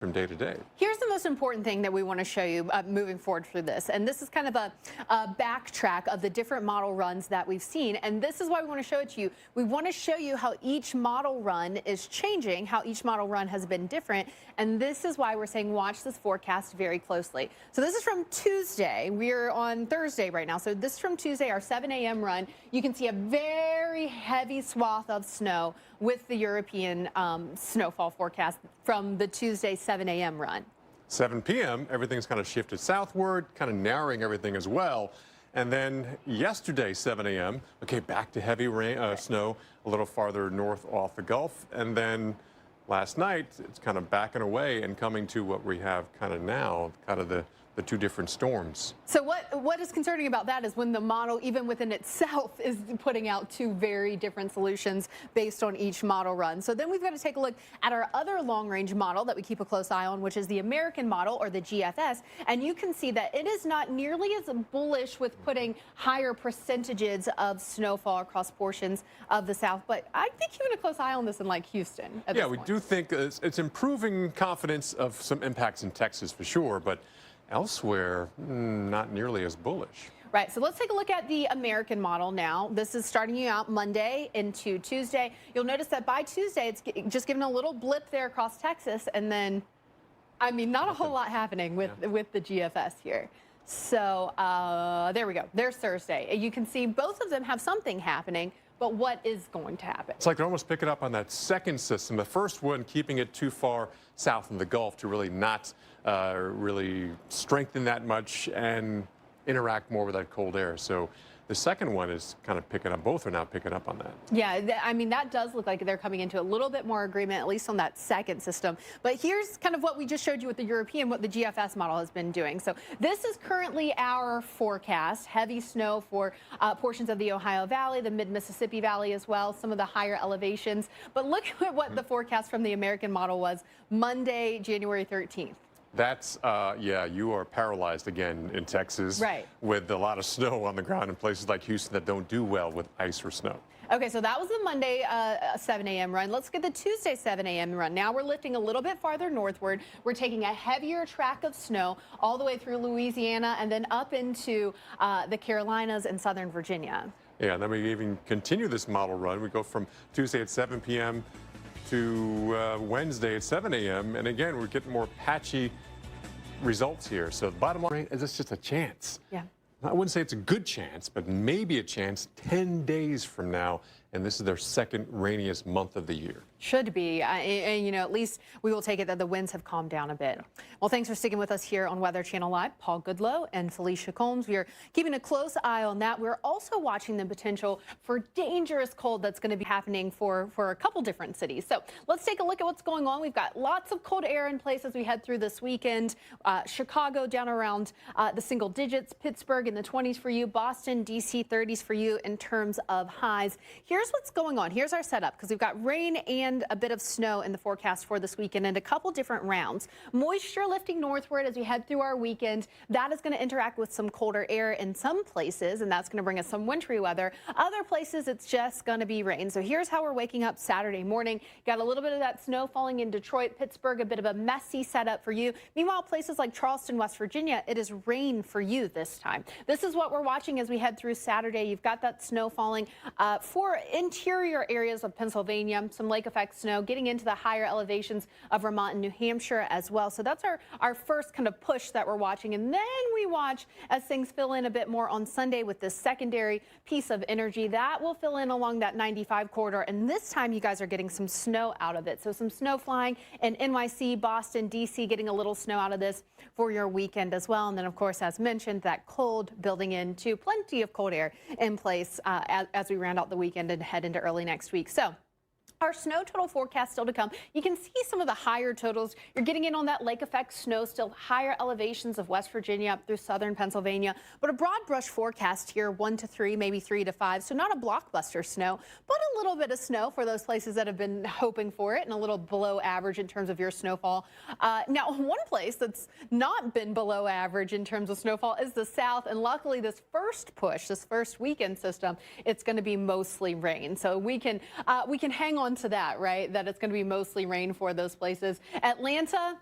from day to day. Here's the most important thing that we want to show you moving forward through this. And this is kind of a backtrack of the different model runs that we've seen. And this is why we want to show it to you. We want to show you how each model run is changing, how each model run has been different. And this is why we're saying watch this forecast very closely. So this is from Tuesday. We're on Thursday right now. So this is from Tuesday, our 7 a.m. run. You can see a very heavy swath of snow with the European snowfall forecast from the Tuesday 7 a.m. run. 7 p.m., everything's kind of shifted southward, kind of narrowing everything as well. And then yesterday, 7 a.m., okay, back to heavy rain, snow a little farther north off the Gulf. And then last night, it's kind of backing away and coming to what we have kind of now, kind of the two different storms. So what is concerning about that is when the model, even within itself, is putting out two very different solutions based on each model run. So then we've got to take a look at our other long-range model that we keep a close eye on, which is the American model, or the GFS. And you can see that it is not nearly as bullish with putting higher percentages of snowfall across portions of the South. But I think keeping a close eye on this in like Houston at this point. We do think it's improving confidence of some impacts in Texas for sure, but elsewhere, not nearly as bullish. Right, so let's take a look at the American model now. This is starting you out Monday into Tuesday. You'll notice that by Tuesday, it's just giving a little blip there across Texas, and then, I mean, not a whole lot happening with the GFS here. So there we go. There's Thursday. You can see both of them have something happening, but what is going to happen? It's like they're almost picking up on that second system. The first one keeping it too far south in the Gulf to really not really strengthen that much and interact more with that cold air. So the second one is kind of picking up. Both are now picking up on that. Yeah, I mean, that does look like they're coming into a little bit more agreement, at least on that second system. But here's kind of what we just showed you with the European, what the GFS model has been doing. So this is currently our forecast. Heavy snow for portions of the Ohio Valley, the mid-Mississippi Valley as well, some of the higher elevations. But look at what the forecast from the American model was Monday, January 13th. That's, yeah, you are paralyzed again in Texas. Right. With a lot of snow on the ground in places like Houston that don't do well with ice or snow. Okay, so that was the Monday 7 a.m. run. Let's get the Tuesday 7 a.m. run. Now we're lifting a little bit farther northward. We're taking a heavier track of snow all the way through Louisiana and then up into the Carolinas and southern Virginia. Yeah, and then we even continue this model run. We go from Tuesday at 7 p.m. to Wednesday at 7 a.m. And again, we're getting more patchy results here. So the bottom line is it's just a chance. Yeah. I wouldn't say it's a good chance, but maybe a chance 10 days from now. And this is their second rainiest month of the year. Should be. And, you know, at least we will take it that the winds have calmed down a bit. Well, thanks for sticking with us here on Weather Channel Live. Paul Goodlow and Felicia Combs. We are keeping a close eye on that. We're also watching the potential for dangerous cold that's going to be happening for a couple different cities. So let's take a look at what's going on. We've got lots of cold air in place as we head through this weekend. Chicago down around the single digits. Pittsburgh in the 20s for you. Boston, D.C. 30s for you in terms of highs. Here's what's going on. Here's our setup because we've got rain and a bit of snow in the forecast for this weekend and a couple different rounds. Moisture lifting northward as we head through our weekend. That is going to interact with some colder air in some places, and that's going to bring us some wintry weather. Other places, it's just going to be rain. So here's how we're waking up Saturday morning. Got a little bit of that snow falling in Detroit, Pittsburgh, a bit of a messy setup for you. Meanwhile, places like Charleston, West Virginia, it is rain for you this time. This is what we're watching as we head through Saturday. You've got that snow falling for interior areas of Pennsylvania, some lake effect snow getting into the higher elevations of Vermont and New Hampshire as well. So that's our first kind of push that we're watching. And then we watch as things fill in a bit more on Sunday with this secondary piece of energy that will fill in along that 95 corridor. And this time you guys are getting some snow out of it. So some snow flying in NYC, Boston, DC, getting a little snow out of this for your weekend as well. And then, of course, as mentioned, that cold building into plenty of cold air in place as we round out the weekend and head into early next week. So our snow total forecast still to come. You can see some of the higher totals. You're getting in on that lake effect snow, still higher elevations of West Virginia up through southern Pennsylvania. But a broad brush forecast here, 1 to 3, maybe 3 to 5. So not a blockbuster snow, but a little bit of snow for those places that have been hoping for it and a little below average in terms of your snowfall. Now, one place that's not been below average in terms of snowfall is the south. And luckily, this first push, this first weekend system, it's going to be mostly rain. So we can hang on to that, right? That it's going to be mostly rain for those places. Atlanta,